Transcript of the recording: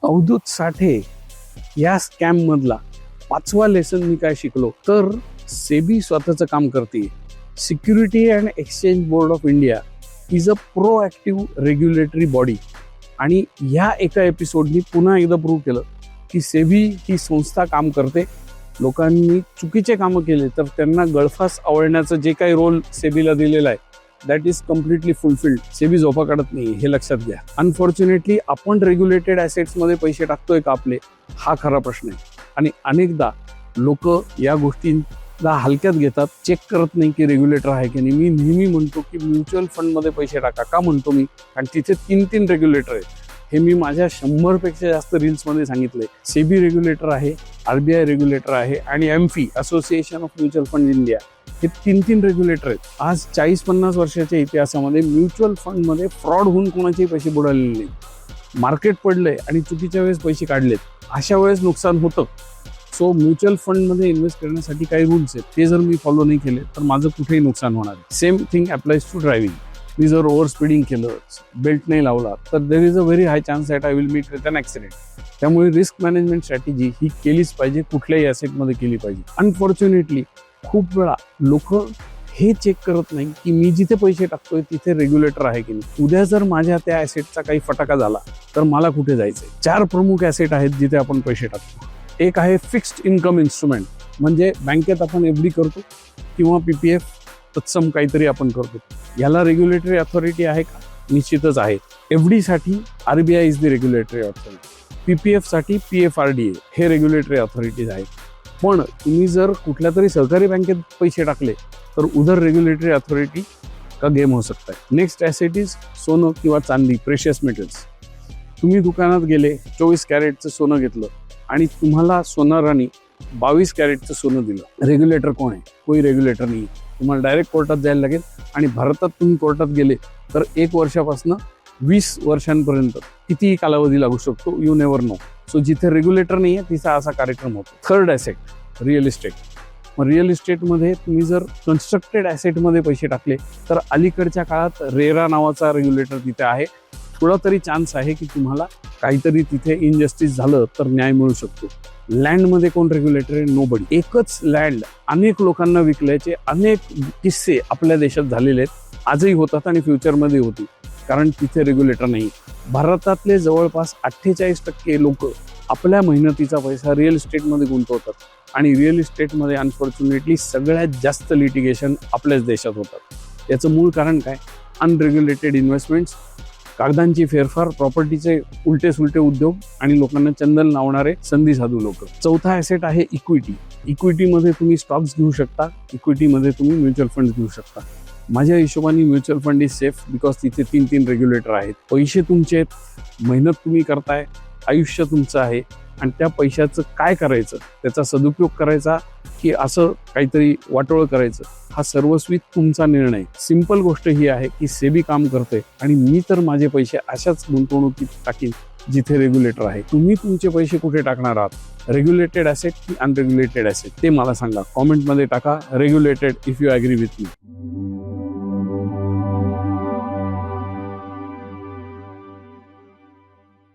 अवधूत साठे या स्कॅम मधला 5वा लेसन मी काय शिकलो तर सेबी स्वतःचं काम करते. Security and exchange board of India is a proactive regulatory body. आणि ह्या एका एपिसोडनी पुन्हा एकदा प्रूव्ह केलं की सेबी ही संस्था काम करते. लोकांनी चुकीचे कामं केले तर त्यांना गळफास आवळण्याचं जे काही रोल सेबीला दिलेला आहे that is completely fulfilled. SEBI झोपा काढत नाही हे लक्षात घ्या. अनफॉर्च्युनेटली आपण रेग्युलेटेड ॲसेट्समध्ये पैसे टाकतोय का आपले, हा खरा प्रश्न आहे. आणि अनेकदा लोक या गोष्टींना हलक्यात घेतात, चेक करत नाही की रेग्युलेटर आहे की नाही. मी नेहमी म्हणतो की म्युच्युअल फंडमध्ये पैसे टाका. का म्हणतो मी? कारण तिथे 3 रेग्युलेटर आहेत. हे मी माझ्या 100पेक्षा जास्त रील्समध्ये सांगितलंय. सेबी रेग्युलेटर आहे, RBI रेग्युलेटर आहे आणि amphi association of mutual fund India, हे 3 रेग्युलेटर आहेत. आज 40-50 वर्षाच्या इतिहासामध्ये म्युच्युअल फंडमध्ये फ्रॉड होऊन कोणाचेही पैसे बुडालेले नाही. मार्केट पडलंय आणि चुकीच्या वेळेस पैसे काढलेत, अशा वेळेस नुकसान होतं. सो म्युच्युअल फंडमध्ये इन्व्हेस्ट करण्यासाठी काही रूल्स आहेत, ते जर मी फॉलो नाही केले तर माझं कुठेही नुकसान होणार आहे. Same thing applies to driving. मी जर ओव्हर स्पीडिंग केलं, बेल्ट नाही लावला तर there is a very high chance that I will meet with an accident. त्यामुळे रिस्क मॅनेजमेंट स्ट्रॅटेजी ही केलीच पाहिजे, कुठल्याही ॲसेटमध्ये केली पाहिजे. अनफॉर्च्युनेटली खूप वेळा लोक हे चेक करत नाही की मी जिथे पैसे टाकतोय तिथे रेग्युलेटर आहे की नाही. उद्या जर माझ्या त्या ॲसेटचा काही फटाका झाला तर मला कुठे जायचंय? 4 प्रमुख ॲसेट आहेत जिथे आपण पैसे टाकतो. एक आहे फिक्स्ड इन्कम इन्स्ट्रुमेंट, म्हणजे बँकेत आपण FD करतो किंवा PPF तत्सम काहीतरी आपण करतो. याला रेग्युलेटरी अथॉरिटी आहे का? निश्चितच आहे. FD साठी RBI is the regulatory authority, PPF साठी PFRDA हे रेग्युलेटरी अथॉरिटीज आहेत. पण तुम्ही जर कुठल्या तरी सहकारी बँकेत पैसे टाकले तर उधर रेग्युलेटरी अथॉरिटी का गेम हो सकता है. नेक्स्ट ॲसेट इज सोनं किंवा चांदी, प्रेशियस मेटल्स. तुम्ही दुकानात गेले, 24 कॅरेटचं सोनं घेतलं आणि तुम्हाला सोनाराने 22 कॅरेटचं सोनं दिलं. रेग्युलेटर कोण आहे? कोई रेग्युलेटर नाही. तुम्हाला डायरेक्ट कोर्टात जायला लागेल. आणि भारतात तुम्ही कोर्टात गेले तर 1 वर्षापासून 20 वर्षांपर्यंत कितीही कालावधी लागू शकतो, यू नेवर नो. सो जिथे रेग्युलेटर नाही आहे तिचा असा कार्यक्रम होतो. Third asset real estate. मग रिअल इस्टेटमध्ये तुम्ही जर कन्स्ट्रक्टेड ॲसेटमध्ये पैसे टाकले तर अलीकडच्या काळात रेरा नावाचा रेग्युलेटर तिथे आहे. थोडा तरी चान्स आहे की तुम्हाला काहीतरी तिथे इनजस्टिस झालं तर न्याय मिळू शकतो. लँडमध्ये कोण रेग्युलेटर आहे? नोबडी. एकच लँड अनेक लोकांना विकल्याचे अनेक किस्से आपल्या देशात झालेले आहेत, आजही होतात आणि फ्युचरमध्ये होतील, कारण तिथे रेग्युलेटर नाही. भारतातले जवळपास 48% लोक आपल्या मेहनतीचा पैसा रिअल इस्टेटमध्ये गुंतवतात. आणि रिअल इस्टेटमध्ये अनफॉर्च्युनेटली सगळ्यात जास्त लिटिगेशन आपल्याच देशात होतात. याचं मूळ कारण काय? अनरेग्युलेटेड इन्व्हेस्टमेंट्स, कागदांची फेरफार, प्रॉपर्टीचे उलटे सुलटे उद्योग आणि लोकांना चंदन लावणारे संधी साधू लोक. चौथा ॲसेट आहे इक्विटी. इक्विटीमध्ये तुम्ही स्टॉक्स घेऊ शकता, इक्विटीमध्ये तुम्ही म्युच्युअल फंड घेऊ शकता. माझ्या हिशोबाने mutual fund is safe because तिथे 3 रेग्युलेटर आहेत. पैसे तुमचे आहेत, मेहनत तुम्ही करताय, आयुष्य तुमचं आहे. आणि त्या पैशाचं काय करायचं, त्याचा सदुपयोग करायचा की असं काहीतरी वाटोळं करायचं, हा सर्वस्वी तुमचा निर्णय. सिंपल गोष्ट ही आहे की सेबी काम करते आणि मी तर माझे पैसे अशाच गुंतवणुकीत टाकीन जिथे रेग्युलेटर आहे. तुम्ही तुमचे पैसे कुठे टाकणार आहात? रेग्युलेटेड ॲसेट की अनरेग्युलेटेड ॲसेट? ते मला सांगा, कॉमेंटमध्ये टाका. Regulated if you agree with me.